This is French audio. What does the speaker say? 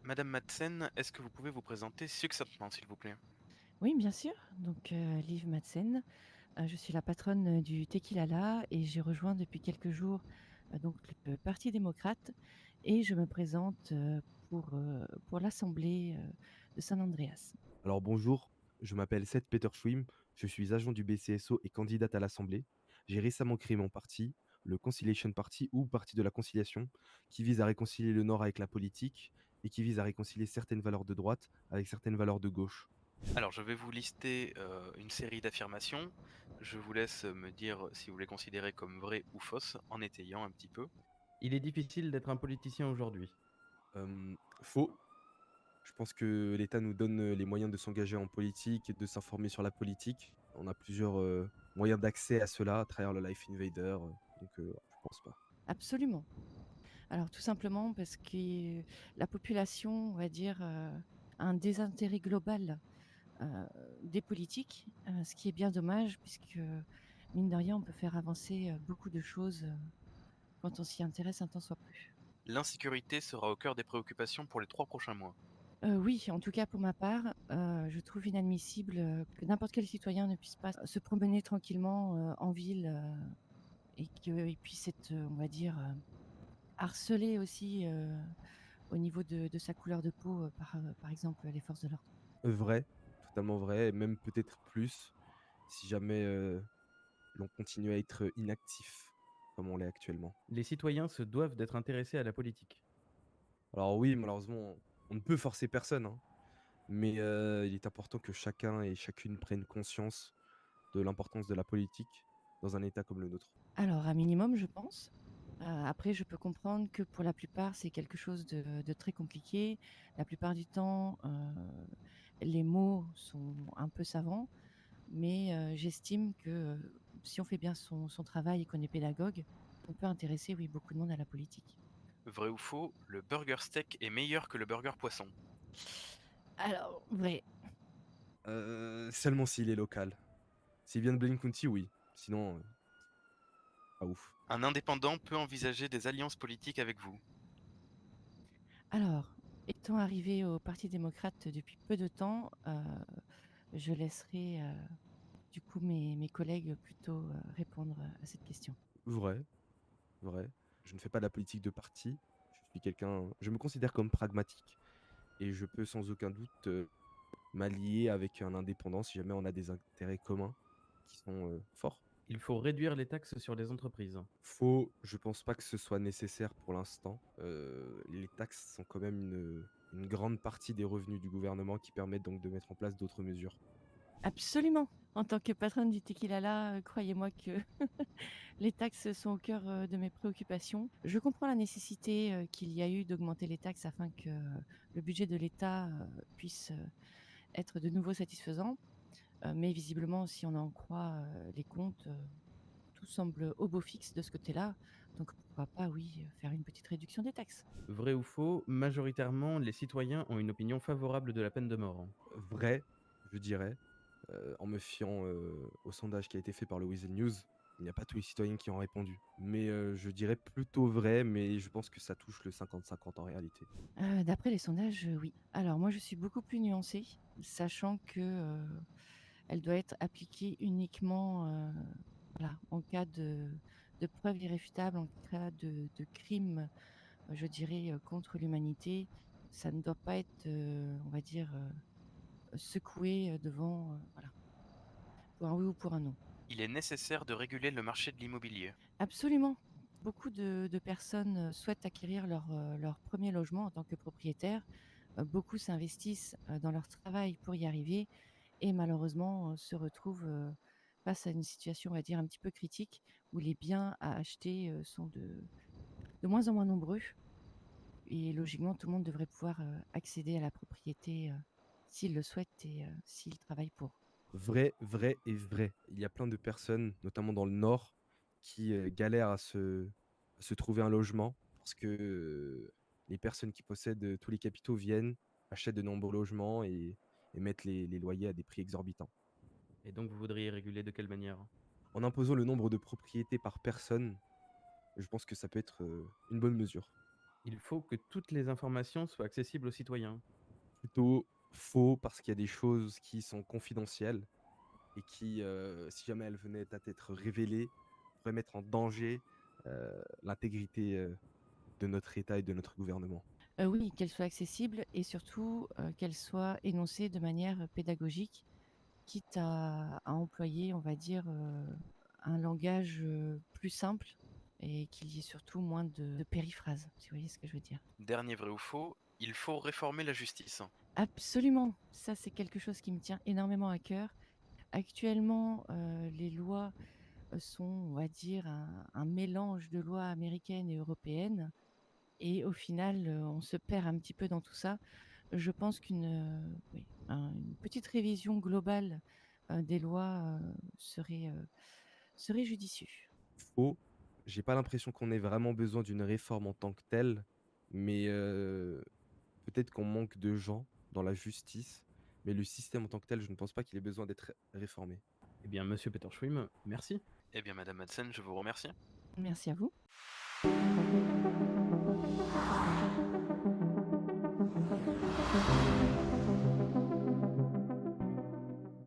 Madame Madsen, est-ce que vous pouvez vous présenter succinctement, s'il vous plaît? Oui, bien sûr. Donc, Liv Madsen, je suis la patronne, du Tequilala et j'ai rejoint depuis quelques jours, donc le Parti démocrate et je me présente, pour l'assemblée, de San Andreas. Alors bonjour, je m'appelle Seth Peterschwim, je suis agent du BCSO et candidate à l'Assemblée. J'ai récemment créé mon parti, le Conciliation Party ou Parti de la Conciliation, qui vise à réconcilier le Nord avec la politique et qui vise à réconcilier certaines valeurs de droite avec certaines valeurs de gauche. Alors, je vais vous lister une série d'affirmations. Je vous laisse me dire si vous les considérez comme vraies ou fausses, en étayant un petit peu. Il est difficile d'être un politicien aujourd'hui. Faux, je pense que l'État nous donne les moyens de s'engager en politique et de s'informer sur la politique. On a plusieurs moyens d'accès à cela à travers le Life Invader, je pense pas. Absolument. Alors tout simplement parce que la population, on va dire, a un désintérêt global, heu, des politiques, ce qui est bien dommage puisque, mine de rien, on peut faire avancer, beaucoup de choses, quand on s'y intéresse un tant soit peu. L'insécurité sera au cœur des préoccupations pour les 3 prochains mois. Oui, en tout cas pour ma part, je trouve inadmissible, que n'importe quel citoyen ne puisse pas se promener tranquillement, en ville, et qu'il puisse être, on va dire, harcelé aussi, au niveau de sa couleur de peau, par exemple, les forces de l'ordre. Vrai, totalement vrai et même peut-être plus si jamais, l'on continue à être inactif comme on l'est actuellement. Les citoyens se doivent d'être intéressés à la politique. Alors oui, malheureusement, on ne peut forcer personne, hein, mais il est important que chacun et chacune prenne conscience de l'importance de la politique dans un État comme le nôtre. Alors un minimum, je pense. Après je peux comprendre que pour la plupart, c'est quelque chose de très compliqué. La plupart du temps, les mots sont un peu savants, mais j'estime que, si on fait bien son travail et qu'on est pédagogue, on peut intéresser, oui, beaucoup de monde à la politique. Vrai ou faux, le burger steak est meilleur que le burger poisson. Alors, vrai. Seulement s'il est local. S'il vient de Blaine County, oui. Sinon, pas ouf. Un indépendant peut envisager des alliances politiques avec vous. Alors, étant arrivée au Parti démocrate depuis peu de temps, je laisserai, du coup mes collègues plutôt, répondre, à cette question. Vrai, vrai. Je ne fais pas de la politique de parti. Je me considère comme pragmatique et je peux sans aucun doute, m'allier avec un indépendant si jamais on a des intérêts communs qui sont, forts. Il faut réduire les taxes sur les entreprises. Faux, je pense pas que ce soit nécessaire pour l'instant. Les taxes sont quand même une grande partie des revenus du gouvernement qui permettent donc de mettre en place d'autres mesures. Absolument! En tant que patronne du Tequilala, croyez-moi que les taxes sont au cœur, de mes préoccupations. Je comprends la nécessité, qu'il y a eu d'augmenter les taxes afin que le budget de l'État, puisse, être de nouveau satisfaisant. Mais visiblement, si on en croit, les comptes, tout semble au beau fixe de ce côté-là. Donc pourquoi pas, oui, faire une petite réduction des taxes. Vrai ou faux, majoritairement, les citoyens ont une opinion favorable de la peine de mort. Vrai, je dirais, en me fiant, au sondage qui a été fait par le Weasel News, il n'y a pas tous les citoyens qui ont répondu. Mais, je dirais plutôt vrai, mais je pense que ça touche le 50-50 en réalité. D'après les sondages, oui. Alors moi, je suis beaucoup plus nuancée, sachant que, elle doit être appliquée uniquement, voilà, en cas de preuves irréfutables, en cas de crime, je dirais, contre l'humanité. Ça ne doit pas être, on va dire, secoué, devant, voilà, pour un oui ou pour un non. Il est nécessaire de réguler le marché de l'immobilier. Absolument. Beaucoup de personnes, souhaitent acquérir leur 1er logement en tant que propriétaire. Beaucoup s'investissent, dans leur travail pour y arriver et malheureusement, se retrouvent, face à une situation, on va dire, un petit peu critique où les biens à acheter, sont de moins en moins nombreux et logiquement, tout le monde devrait pouvoir, accéder à la propriété, s'il le souhaite et s'il travaille pour. Vrai, vrai et vrai. Il y a plein de personnes, notamment dans le nord, qui, galèrent à se trouver un logement parce que, les personnes qui possèdent, tous les capitaux viennent, achètent de nombreux logements et mettent les loyers à des prix exorbitants. Et donc vous voudriez réguler de quelle manière? En imposant le nombre de propriétés par personne, je pense que ça peut être, une bonne mesure. Il faut que toutes les informations soient accessibles aux citoyens. Plutôt faux parce qu'il y a des choses qui sont confidentielles et qui, si jamais elles venaient à être révélées, pourraient mettre en danger, l'intégrité, de notre État et de notre gouvernement. Oui, qu'elle soit accessible et surtout, qu'elle soit énoncée de manière pédagogique, quitte à employer, on va dire, un langage, plus simple et qu'il y ait surtout moins de périphrases, si vous voyez ce que je veux dire? Dernier vrai ou faux, il faut réformer la justice. Absolument! Ça, c'est quelque chose qui me tient énormément à cœur. Actuellement, les lois, sont, on va dire, un mélange de lois américaines et européennes et au final, on se perd un petit peu dans tout ça. Je pense oui, une petite révision globale, des lois, serait judicieux. Faux, j'ai pas l'impression qu'on ait vraiment besoin d'une réforme en tant que telle, mais peut-être qu'on manque de gens dans la justice, mais le système en tant que tel, je ne pense pas qu'il ait besoin d'être réformé. Eh bien, monsieur Peter Schwim, merci. Eh bien, Madame Madsen, je vous remercie. Merci à vous.